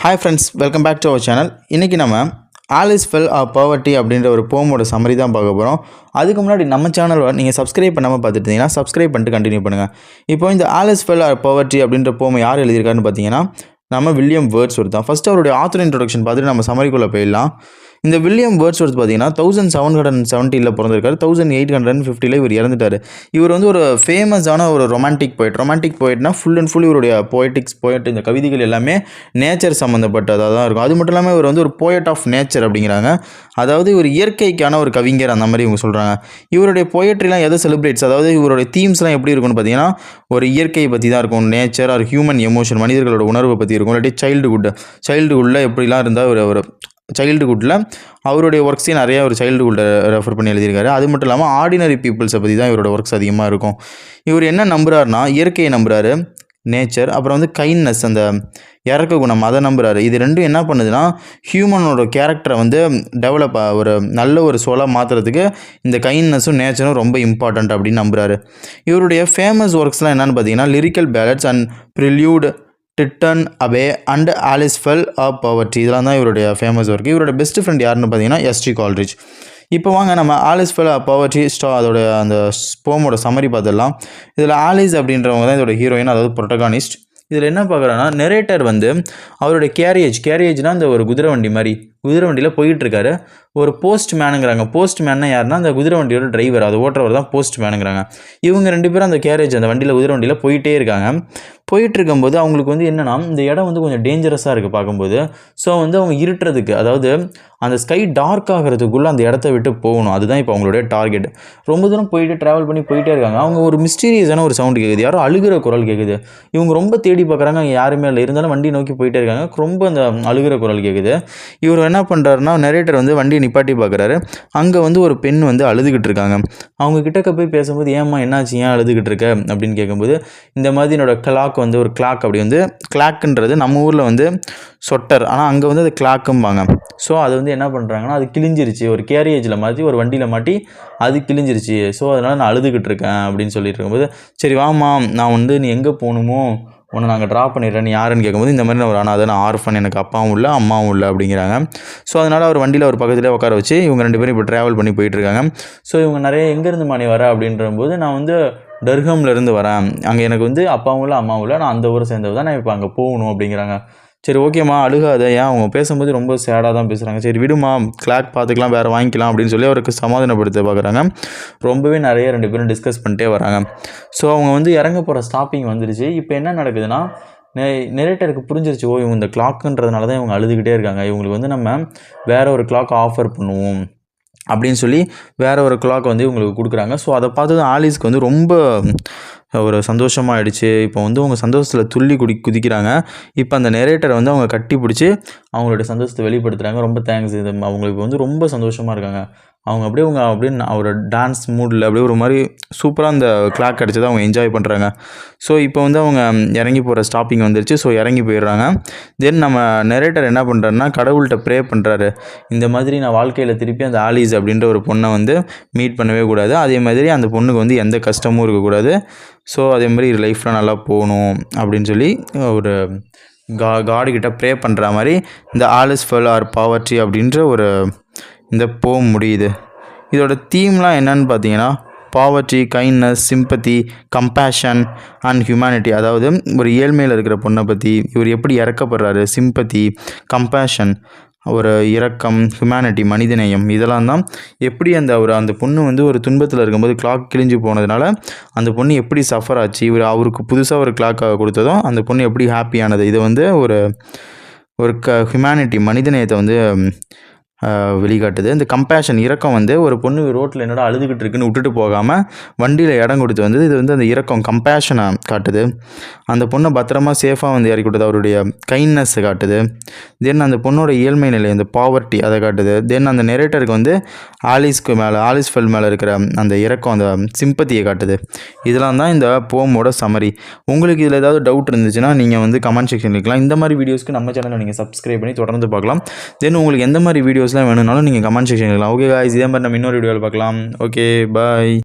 Hi friends, welcome back to our channel. இன்னைக்கு நம்ம Alice Fell or Poverty அப்படின்ற ஒரு போமோட சம்மரி தான் பார்க்க போகிறோம். அதுக்கு முன்னாடி நம்ம சேனலை நீங்கள் சப்ஸ்கிரைப் பண்ணாமல் பார்த்துட்டு இருந்தீங்கன்னா சப்ஸ்கிரைப் பண்ணிட்டு கண்டினியூ பண்ணுங்கள். இப்போ இந்த Alice Fell or Poverty அப்படின்ற போமை யார் எழுதியிருக்காருன்னு பார்த்தீங்கன்னா நம்ம வில்லியம் வேர்ட்ஸ்வொர்த் தான். ஃபஸ்ட்டு அவருடைய ஆத்தர் இன்ட்ரோடக்ஷன் பார்த்துட்டு நம்ம சம்மரிக்குள்ளே போயிடலாம். இந்த வில்லியம் வேர்ட்ஸ்வொர்த் பார்த்தீங்கன்னா 1770 பிறந்திருக்காரு. 1850 இவர் இறந்துட்டார். இவர் வந்து ஒரு ஃபேமஸான ஒரு ரொமான்டிக் போய்ட்னா ஃபுல் அண்ட் ஃபுல் இவருடைய போய்ட் இந்த கவிதைகள் எல்லாமே நேச்சர் சம்மந்தப்பட்டதாக தான் இருக்கும். அது மட்டும் இல்லாமல் இவர் வந்து ஒரு போயட் ஆஃப் நேச்சர் அப்படிங்கிறாங்க. அதாவது இவர் இயற்கைக்கான ஒரு கவிஞர் அந்த மாதிரி இவங்க சொல்கிறாங்க. இவருடைய போயட்ரிலாம் எதை செலிப்ரேட்ஸ், அதாவது இவருடைய தீம்ஸ்லாம் எப்படி இருக்கும்னு பார்த்தீங்கன்னா ஒரு இயற்கையை பற்றி தான் இருக்கும். நேச்சர் ஆர் ஹியூமன் எமோஷன், மனிதர்களோட உணர்வை பற்றி இருக்கும். இல்லாட்டி சைல்டுஹுட்டில் எப்படிலாம் இருந்தால் ஒரு சைல்டுஹுட்டில் அவருடைய ஒர்க்ஸையும் நிறையா ஒரு சைல்டுஹுட்டை ரெஃபர் பண்ணி எழுதியிருக்காரு. அது மட்டும் இல்லாமல் ஆர்டினரி பீப்புள்ஸை பற்றி தான் இவரோட ஒர்க்ஸ் அதிகமாக இருக்கும். இவர் என்ன நம்புறாருனா இயற்கையை நம்புகிறாரு, நேச்சர், அப்புறம் வந்து கைண்ட்னஸ், அந்த இறக்க குணம், அதை நம்புகிறாரு. இது ரெண்டும் என்ன பண்ணுதுன்னா ஹியூமனோட கேரக்டரை வந்து டெவலப் ஒரு நல்ல ஒரு சோலாக மாற்றுறதுக்கு இந்த கைண்ட்னஸும் நேச்சரும் ரொம்ப இம்பார்ட்டண்ட் அப்படின்னு நம்புகிறாரு. இவருடைய ஃபேமஸ் ஒர்க்ஸ்லாம் என்னென்னு பார்த்தீங்கன்னா லிரிக்கல் பேலட்ஸ் அண்ட் ப்ரில்யூட், டிட்டன் Abbey and Alice Fell or poverty, இதெல்லாம் தான் இவருடைய ஃபேமஸ் ஒர்க். இவரோட பெஸ்ட் ஃப்ரெண்ட் யாருன்னு பார்த்தீங்கன்னா எஸ்டி கால்ரிட்ஜ். இப்போ வாங்க நம்ம ஆலிஸ் ஃபெல் ஆர் பவர்ட்டி அதோட அந்த போமோட சம்மரி பார்த்துடலாம். இதில் ஆலிஸ் அப்படின்றவங்க தான் இதோட ஹீரோயின், அதாவது ப்ரொட்டகானிஸ்ட். இதில் என்ன பார்க்குறோன்னா நெரேட்டர் வந்து அவருடைய கேரியேஜ்னால் இந்த ஒரு குதிரை வண்டியில் போயிட்டுருக்காரு. ஒரு போஸ்ட் மேனுங்கிறாங்க. போஸ்ட் மேன்னா யாருன்னா அந்த குதிரை வண்டியோட டிரைவர், அது ஓட்டுறவர் தான் போஸ்ட் மேனுங்கிறாங்க. இவங்க ரெண்டு பேரும் அந்த குதிரை வண்டியில் போயிட்டே இருக்காங்க. போயிட்டு இருக்கும்போது அவங்களுக்கு வந்து என்னென்னா இந்த இடம் வந்து கொஞ்சம் டேஞ்சரஸாக இருக்குது பார்க்கும்போது. ஸோ வந்து அவங்க இருட்டுறதுக்கு, அதாவது அந்த ஸ்கை டார்க் ஆகிறதுக்குள்ளே அந்த இடத்த விட்டு போகணும். அதுதான் இப்போ அவங்களுடைய டார்கெட். ரொம்ப தூரம் ட்ராவல் பண்ணி போயிட்டே இருக்காங்க. அவங்க ஒரு மிஸ்டீரியஸான ஒரு சவுண்டு கேட்குது, யாரோ அழுகிற குரல் கேட்குது. இவங்க ரொம்ப தேடி பார்க்குறாங்க, அங்கே யாருமே இல்லை. இருந்தாலும் வண்டி நோக்கி போயிட்டே இருக்காங்க. ரொம்ப அந்த அழுகிற குரல் கேட்குது. இவர் என்ன பண்ணுறாருன்னா நரேட்டர் வந்து வண்டியை நிப்பாட்டி பார்க்குறாரு. அங்கே வந்து ஒரு பெண் வந்து அழுதுகிட்டு இருக்காங்க. அவங்க கிட்டக்க போய் பேசும்போது ஏம்மா என்னாச்சு, ஏன் அழுதுகிட்டு இருக்க அப்படின்னு கேட்கும்போது இந்த மாதிரி என்னோட கிளாக் வந்து ஒரு கிளாக், அப்படி வந்து கிளாக்குன்றது நம்ம ஊரில் வந்து சொட்டர், ஆனால் அங்கே வந்து அது கிளாக்கும்பாங்க. ஸோ அது வந்து என்ன பண்ணுறாங்கன்னா அது கிழிஞ்சிருச்சு, ஒரு கேரியேஜில் மாற்றி ஒரு வண்டியில் மாட்டி அது கிழிஞ்சிருச்சு. ஸோ அதனால் நான் அழுதுகிட்டு இருக்கேன் அப்படின்னு சொல்லிட்டு இருக்கும்போது சரி வாமா, நான் வந்து நீ எங்கே போகணுமோ உன்னை நாங்கள் ட்ராப் பண்ணிடுறேன், நீ யாருன்னு கேட்கும்போது இந்த மாதிரி நான் ஒரு அனாதை, நான் ஆர்ஃபன், எனக்கு அப்பாவும் இல்லை அம்மாவும் இல்லை அப்படிங்கிறாங்க. ஸோ அதனால் அவர் வண்டியில் ஒரு பக்கத்துலேயே உட்கார வச்சு இவங்க ரெண்டு பேரும் இப்போ ட்ராவல் பண்ணி போயிட்டுருக்காங்க. ஸோ இவங்க நிறைய எங்கேருந்து நீ வர அப்படின்றபோது நான் வந்து டர்ஹம்லேருந்து வரேன், அங்கே எனக்கு வந்து அப்பாவும் இல்லை அம்மாவும் இல்லை, நான் அந்த ஊரை சேர்ந்தவர் தான், நான் இப்போ அங்கே போகணும் அப்படிங்கிறாங்க. சரி ஓகேம்மா அழுகாத, ஏன் அவங்க பேசும்போது ரொம்ப சேடாக தான் பேசுகிறாங்க, சரி விடுமா கிளாக் பார்த்துக்கலாம், வேறு வாங்கிக்கலாம் அப்படின்னு சொல்லி அவருக்கு சமாதானப்படுத்த பார்க்குறாங்க. ரொம்பவே நிறைய ரெண்டு பேரும் டிஸ்கஸ் பண்ணிட்டே வராங்க. ஸோ அவங்க வந்து இறங்க போகிற ஸ்டாப்பிங் வந்துருச்சு. இப்போ என்ன நடக்குதுன்னா நெரேட்டருக்கு புரிஞ்சிருச்சு, ஓ இவங்க இந்த கிளாக்குன்றதுனால தான் இவங்க அழுதுகிட்டே இருக்காங்க, இவங்களுக்கு வந்து நம்ம வேறு ஒரு கிளாக் ஆஃபர் பண்ணுவோம் அப்படின்னு சொல்லி வேறு ஒரு கிளாக் வந்து இவங்களுக்கு கொடுக்குறாங்க. ஸோ அதை பார்த்து தான் ஆலிஸ்க்கு வந்து ரொம்ப ஒரு சந்தோஷமாகிடுச்சு. இப்போ வந்து அவங்க சந்தோஷத்தில் துள்ளி குதிக்கிறாங்க. இப்போ அந்த நெரேட்டரை வந்து அவங்க கட்டி பிடிச்சி அவங்களோட சந்தோஷத்தை வெளிப்படுத்துகிறாங்க. ரொம்ப தேங்க்ஸ், இது அவங்களுக்கு வந்து ரொம்ப சந்தோஷமாக இருக்காங்க. அவங்க அப்படியே ஒரு டான்ஸ் மூடில் அப்படியே ஒரு மாதிரி சூப்பராக அந்த கிளாக் கிடச்சதை அவங்க என்ஜாய் பண்ணுறாங்க. ஸோ இப்போ வந்து அவங்க இறங்கி போகிற ஸ்டாப்பிங் வந்துருச்சு. ஸோ இறங்கி போயிடுறாங்க. தென் நம்ம நெரேட்டர் என்ன பண்ணுறாருன்னா கடவுள்கிட்ட ப்ரே பண்ணுறாரு, இந்த மாதிரி நான் வாழ்க்கையில் திருப்பி அந்த ஆலிஸ் அப்படின்ற ஒரு பொண்ணை வந்து மீட் பண்ணவே கூடாது, அதே மாதிரி அந்த பொண்ணுக்கு வந்து எந்த கஷ்டமும் இருக்கக்கூடாது, ஸோ அதே மாதிரி லைஃப்பில் நல்லா போகணும் அப்படின்னு சொல்லி ஒரு காடுகிட்ட ப்ரே பண்ணுற மாதிரி இந்த ஆலிஸ் ஃபெல் ஆர் பவர்ட்டி அப்படின்ற ஒரு இந்த போம் முடியுது. இதோட தீம்லாம் என்னன்னு பார்த்தீங்கன்னா poverty, kindness, sympathy, compassion and humanity, அதாவது ஒரு ஏழ்மையில் இருக்கிற பொண்ணை பற்றி இவர் எப்படி இறக்கப்படுறாரு, சிம்பத்தி, கம்பேஷன், ஒரு இரக்கம், ஹியூமனிட்டி, மனிதநேயம், இதெல்லாம் தான் எப்படி அந்த பொண்ணு வந்து ஒரு துன்பத்தில் இருக்கும்போது கிளாக் கிழிஞ்சு போனதுனால அந்த பொண்ணு எப்படி சஃபர் ஆச்சு, அவருக்கு புதுசாக ஒரு கிளாக்காக கொடுத்ததும் அந்த பொண்ணு எப்படி ஹாப்பியானது, இதை வந்து ஒரு ஹியூமனிட்டி, மனிதநேயத்தை வந்து வெளிக்காட்டுது. இந்த கம்பேஷன், இரக்கம் வந்து ஒரு பொண்ணு ரோட்டில் என்னோட அழுதுகிட்டு இருக்குன்னு விட்டுட்டு போகாமல் வண்டியில் இடம் கொடுத்து வந்து இது வந்து அந்த இரக்கம் கம்பேஷனை காட்டுது. அந்த பொண்ணை பத்திரமா சேஃபாக வந்து இறக்கி கொடுத்து அவருடைய கைண்ட்னஸை காட்டுது. தென் அந்த பொண்ணோட ஏழ்மை நிலை, அந்த பாவர்ட்டி, அதை காட்டுது. தென் அந்த நெரேட்டருக்கு வந்து ஆலிஸ் ஃபெல் மேலே இருக்கிற அந்த இரக்கம், அந்த சிம்பத்தியை காட்டுது. இதெல்லாம் தான் இந்த போமோட சம்மரி. உங்களுக்கு இதில் ஏதாவது டவுட் இருந்துச்சுன்னா நீங்கள் வந்து கமெண்ட் செக்ஷன் இருக்கலாம். இந்த மாதிரி வீடியோஸ்க்கு நம்ம சேனலை நீங்கள் சப்ஸ்கிரைப் பண்ணி தொடர்ந்து பார்க்கலாம். தென் உங்களுக்கு எந்த மாதிரி வீடியோஸ்லாம் வேணும்னாலும் நீங்கள் கமெண்ட் செக்ஷன் இருக்கலாம். ஓகே காய்ஸ், இதே மாதிரி நம்ம இன்னொரு வீடியோவில் பார்க்கலாம். Okay bye.